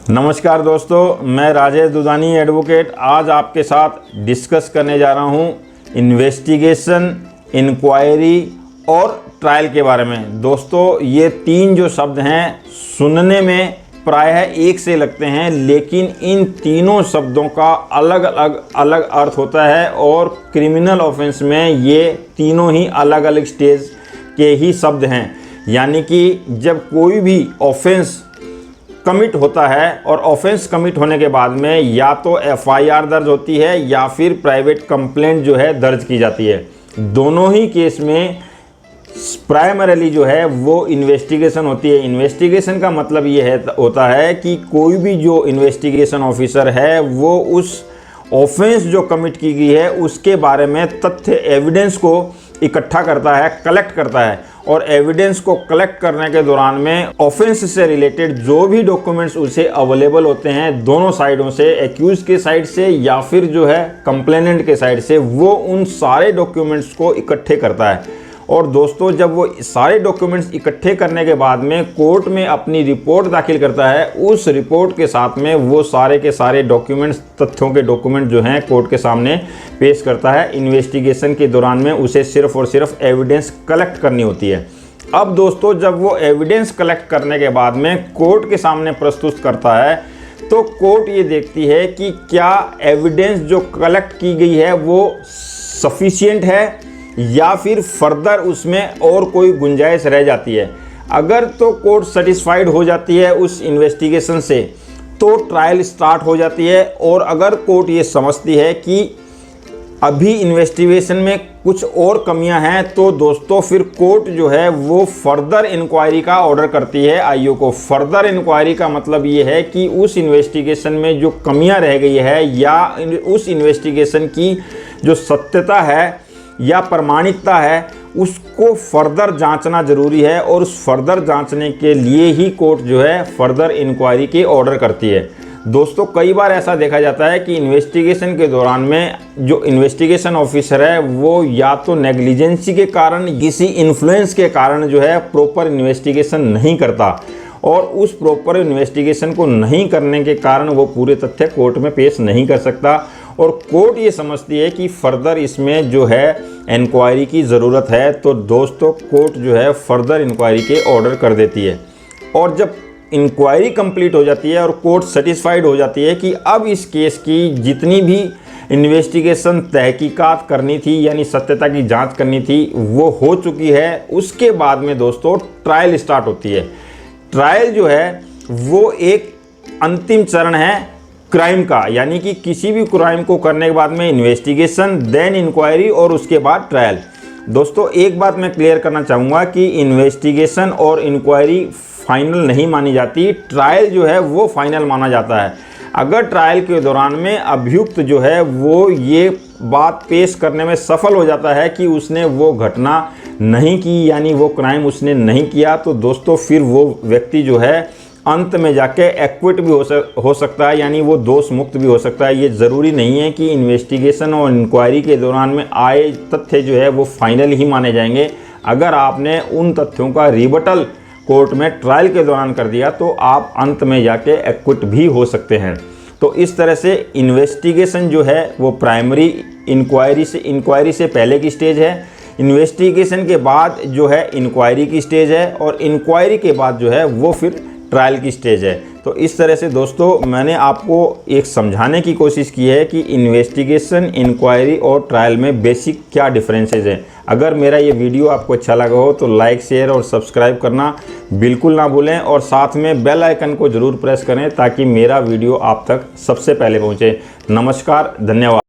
नमस्कार दोस्तों, मैं राजेश दुधानी एडवोकेट आज आपके साथ डिस्कस करने जा रहा हूं इन्वेस्टिगेशन, इंक्वायरी और ट्रायल के बारे में। दोस्तों, ये तीन जो शब्द हैं सुनने में प्रायः एक से लगते हैं, लेकिन इन तीनों शब्दों का अलग अर्थ होता है और क्रिमिनल ऑफेंस में ये तीनों ही अलग अलग स्टेज के ही शब्द हैं। यानी कि जब कोई भी ऑफेंस कमिट होता है और ऑफेंस कमिट होने के बाद में या तो एफआईआर दर्ज होती है या फिर प्राइवेट कंप्लेंट जो है दर्ज की जाती है। दोनों ही केस में प्राइमरीली जो है वो इन्वेस्टिगेशन होती है। इन्वेस्टिगेशन का मतलब ये होता है कि कोई भी जो इन्वेस्टिगेशन ऑफिसर है वो उस ऑफेंस जो कमिट की गई है उसके बारे में तथ्य एविडेंस को इकट्ठा करता है, कलेक्ट करता है, और एविडेंस को कलेक्ट करने के दौरान में ऑफेंस से रिलेटेड जो भी डॉक्यूमेंट्स उसे अवेलेबल होते हैं दोनों साइडों से, एक्यूज के साइड से या फिर जो है कंप्लेनेंट के साइड से, वो उन सारे डॉक्यूमेंट्स को इकट्ठे करता है। और दोस्तों, जब वो सारे डॉक्यूमेंट्स इकट्ठे करने के बाद में कोर्ट में अपनी रिपोर्ट दाखिल करता है, उस रिपोर्ट के साथ में वो सारे के सारे डॉक्यूमेंट्स, तथ्यों के डॉक्यूमेंट जो हैं कोर्ट के सामने पेश करता है। इन्वेस्टिगेशन के दौरान में उसे सिर्फ और सिर्फ एविडेंस कलेक्ट करनी होती है। अब दोस्तों, जब वो एविडेंस कलेक्ट करने के बाद में कोर्ट के सामने प्रस्तुत करता है तो कोर्ट ये देखती है कि क्या एविडेंस जो कलेक्ट की गई है वो सफिशिएंट है या फिर फर्दर उसमें और कोई गुंजाइश रह जाती है। अगर तो कोर्ट सेटिस्फाइड हो जाती है उस इन्वेस्टिगेशन से तो ट्रायल स्टार्ट हो जाती है, और अगर कोर्ट ये समझती है कि अभी इन्वेस्टिगेशन में कुछ और कमियां हैं तो दोस्तों फिर कोर्ट जो है वो फर्दर इंक्वायरी का ऑर्डर करती है आईओ को। फर्दर इंक्वायरी का मतलब ये है कि उस इन्वेस्टिगेशन में जो कमियां रह गई है या उस इन्वेस्टिगेशन की जो सत्यता है या प्रमाणिकता है उसको फर्दर जांचना जरूरी है, और उस फर्दर जांचने के लिए ही कोर्ट जो है फर्दर इंक्वायरी के ऑर्डर करती है। दोस्तों, कई बार ऐसा देखा जाता है कि इन्वेस्टिगेशन के दौरान में जो इन्वेस्टिगेशन ऑफिसर है वो या तो नेग्लिजेंसी के कारण, किसी इन्फ्लुएंस के कारण जो है प्रॉपर इन्वेस्टिगेशन नहीं करता, और उस प्रॉपर इन्वेस्टिगेशन को नहीं करने के कारण वो पूरे तथ्य कोर्ट में पेश नहीं कर सकता, और कोर्ट ये समझती है कि फर्दर इसमें जो है इंक्वायरी की ज़रूरत है। तो दोस्तों, कोर्ट जो है फर्दर इंक्वायरी के ऑर्डर कर देती है। और जब इंक्वायरी कंप्लीट हो जाती है और कोर्ट सेटिस्फाइड हो जाती है कि अब इस केस की जितनी भी इन्वेस्टिगेशन तहकीकात करनी थी यानी सत्यता की जांच करनी थी वो हो चुकी है, उसके बाद में दोस्तों ट्रायल स्टार्ट होती है। ट्रायल जो है वो एक अंतिम चरण है क्राइम का, यानी कि किसी भी क्राइम को करने के बाद में इन्वेस्टिगेशन, देन इंक्वायरी और उसके बाद ट्रायल। दोस्तों, एक बात मैं क्लियर करना चाहूँगा कि इन्वेस्टिगेशन और इंक्वायरी फाइनल नहीं मानी जाती, ट्रायल जो है वो फाइनल माना जाता है। अगर ट्रायल के दौरान में अभियुक्त जो है वो ये बात पेश करने में सफल हो जाता है कि उसने वो घटना नहीं की यानी वो क्राइम उसने नहीं किया, तो दोस्तों फिर वो व्यक्ति जो है अंत में जाके एक्विट भी हो सकता है, यानी वो दोष मुक्त भी हो सकता है। ये ज़रूरी नहीं है कि इन्वेस्टिगेशन और इंक्वायरी के दौरान में आए तथ्य जो है वो फाइनल ही माने जाएंगे। अगर आपने उन तथ्यों का रिबटल कोर्ट में ट्रायल के दौरान कर दिया तो आप अंत में जाके एक्विट भी हो सकते हैं। तो इस तरह से इन्वेस्टिगेशन जो है वो प्राइमरी इंक्वायरी से पहले की स्टेज है, इन्वेस्टिगेशन के बाद जो है इंक्वायरी की स्टेज है, और इंक्वायरी के बाद जो है वो फिर ट्रायल की स्टेज है। तो इस तरह से दोस्तों मैंने आपको एक समझाने की कोशिश की है कि इन्वेस्टिगेशन, इंक्वायरी और ट्रायल में बेसिक क्या डिफरेंसेस हैं। अगर मेरा ये वीडियो आपको अच्छा लगा हो तो लाइक, शेयर और सब्सक्राइब करना बिल्कुल ना भूलें, और साथ में बेल आइकन को ज़रूर प्रेस करें ताकि मेरा वीडियो आप तक सबसे पहले पहुँचे। नमस्कार, धन्यवाद।